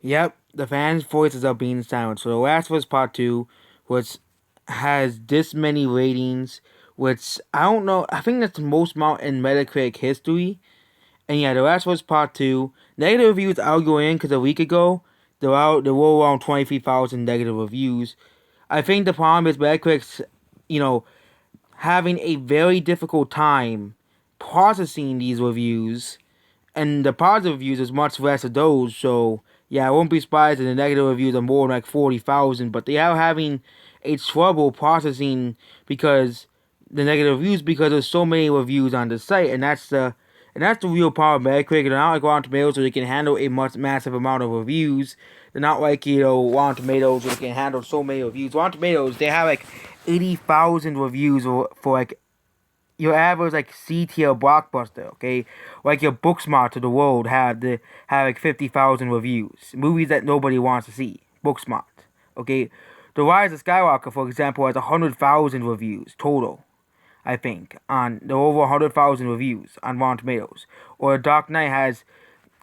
Yep, the fans' voices are being silenced. So The Last of Us Part 2, which has this many ratings, which I don't know, I think that's the most amount in Metacritic history. And yeah, The Last of Us Part 2, negative reviews I'll go in because a week ago, there were around 23,000 negative reviews. I think the problem is Metacritic's, you know, having a very difficult time processing these reviews, and the positive reviews is much less of those. So yeah, I won't be surprised if the negative reviews are more like 40,000. But they are having a trouble processing because the negative reviews because there's so many reviews on the site, and that's the real problem. Metacritic, they're not like Rotten Tomatoes, so they can handle a much massive amount of reviews. They're not like Rotten Tomatoes, where they can handle so many reviews. Rotten Tomatoes, they have like 80,000 reviews for like your average like C tier blockbuster, okay? Like your Booksmart of the world have like 50,000 reviews. Movies that nobody wants to see. Booksmart, okay? The Rise of Skywalker, for example, has 100,000 reviews total. I think on there are over 100,000 reviews on Rotten Tomatoes. Or Dark Knight has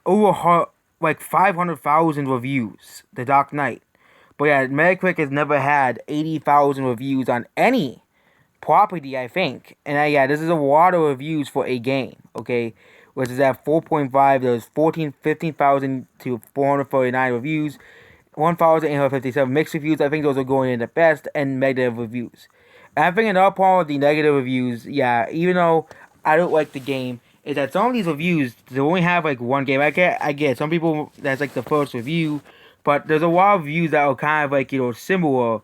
over like 500,000 reviews. The Dark Knight, but yeah, Metacritic has never had 80,000 reviews on any property, I think. And yeah, this is a lot of reviews for a game, okay? Which is at 4.5. There's 15,000 to 449 reviews, 1,857 mixed reviews. I think those are going in the best, and negative reviews. And I think another problem with the negative reviews, yeah, even though I don't like the game, is that some of these reviews, they only have like one game. I get some people, that's like the first review, but there's a lot of reviews that are kind of like, similar.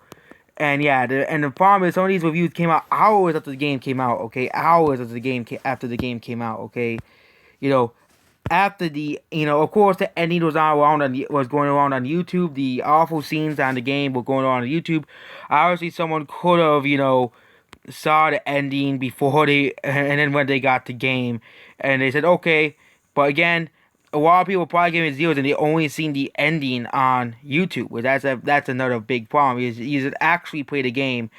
And yeah, the problem is some of these reviews came out hours after the game came out. Okay, hours after the game came out. Okay, you know, after the of course the ending was going around on YouTube. The awful scenes on the game were going on YouTube. Obviously, someone could have saw the ending before and then when they got the game, and they said okay, but again, a lot of people probably giving it zeros and they only seen the ending on YouTube. Well, that's another big problem. You should actually play the game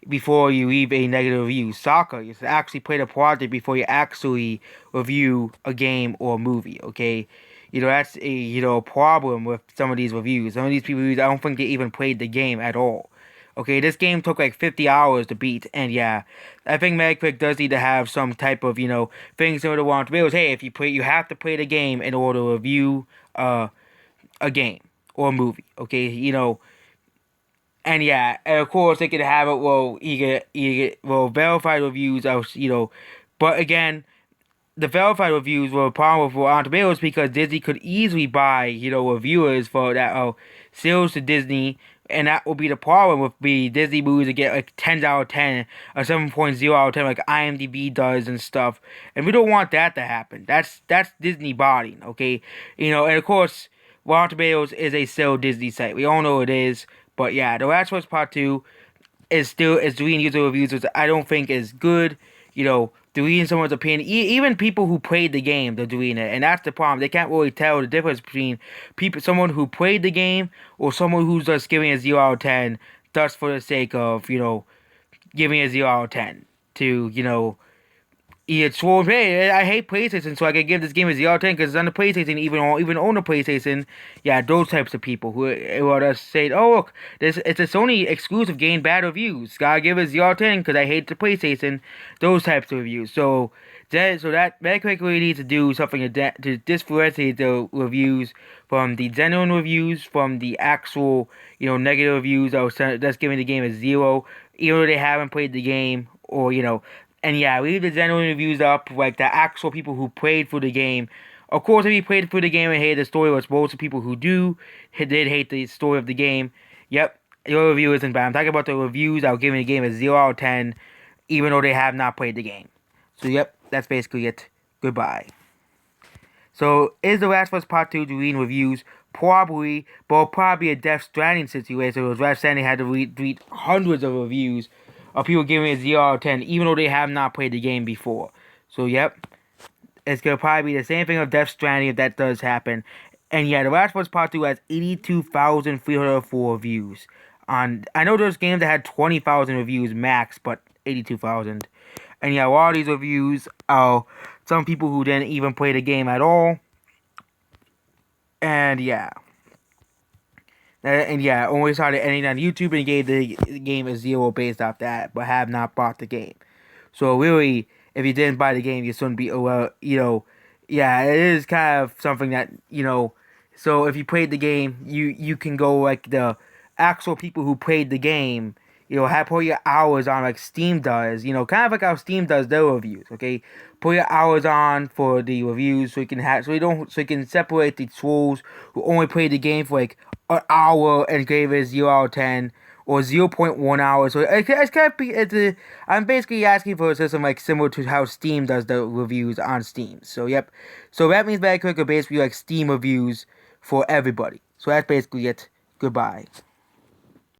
before you leave a negative review. Soccer, you should actually play the project before you actually review a game or a movie. Okay, that's a problem with some of these reviews. Some of these people, I don't think they even played the game at all. Okay, this game took like 50 hours to beat, and yeah, I think Metacritic does need to have some type of, thing similar to Rotten Tomatoes. Hey, if you have to play the game in order to review a game or a movie. Okay, and yeah, and of course they could have it. Well, verified reviews. But again, the verified reviews were a problem with Rotten Tomatoes because Disney could easily buy, reviewers for that sales to Disney, and that will be the problem with the Disney movies to get like 10 out of 10 or 7.0 out of 10 like IMDb does and stuff. And we don't want that to happen. That's Disney botting, okay? And of course, Rotten Tomatoes is a still Disney site. We all know it is. But yeah, The Last of Us Part 2 is doing user reviews, which I don't think is good. Deleting someone's opinion. Even people who played the game, they're doing it, and that's the problem. They can't really tell the difference between someone who played the game, or someone who's just giving a 0 out of 10, just for the sake of giving a 0 out of 10 to it's well, hey, I hate PlayStation, so I can give this game a 0 out of 10 because it's on the PlayStation. Even own a PlayStation, yeah, those types of people who are just saying, "Oh look, it's a Sony exclusive game, bad reviews. Gotta give it a 0 out of 10 because I hate the PlayStation." Those types of reviews. So that Metacritic really needs to do something to differentiate the reviews from the genuine reviews from the actual negative reviews that's giving the game a 0, even though they haven't played the game or. And yeah, leave the genuine reviews up, like the actual people who played for the game. Of course, if you played for the game and hated the story, which most of the people who did hate the story of the game, yep, your review isn't bad. I'm talking about the reviews that are giving the game a 0 out of 10, even though they have not played the game. So yep, that's basically it. Goodbye. So is The Last of Us Part 2 doing reviews? Probably, but it'll probably be a Death Stranding situation. Whereas Death Stranding had to read hundreds of reviews of people giving it a 0 out of 10, even though they have not played the game before. So, yep, it's going to probably be the same thing with Death Stranding if that does happen. And yeah, The Last of Us Part 2 has 82,304 reviews. I know there's games that had 20,000 reviews max, but 82,000. And yeah, a lot of these reviews are some people who didn't even play the game at all. And yeah. And yeah, only saw the ending on YouTube and gave the game a 0 based off that, but have not bought the game. So really, if you didn't buy the game, you shouldn't be. Well, yeah, it is kind of something that. So if you played the game, you can go like the actual people who played the game. Have put your hours on like Steam does. Kind of like how Steam does their reviews. Okay, put your hours on for the reviews so you can so you can separate the trolls who only played the game for like an hour and gave it 0 out of 10 or 0.1 hours. So it's kind of I'm basically asking for a system like similar to how Steam does the reviews on Steam. So yep. So that means Metacritic are basically like Steam reviews for everybody. So that's basically it. Goodbye.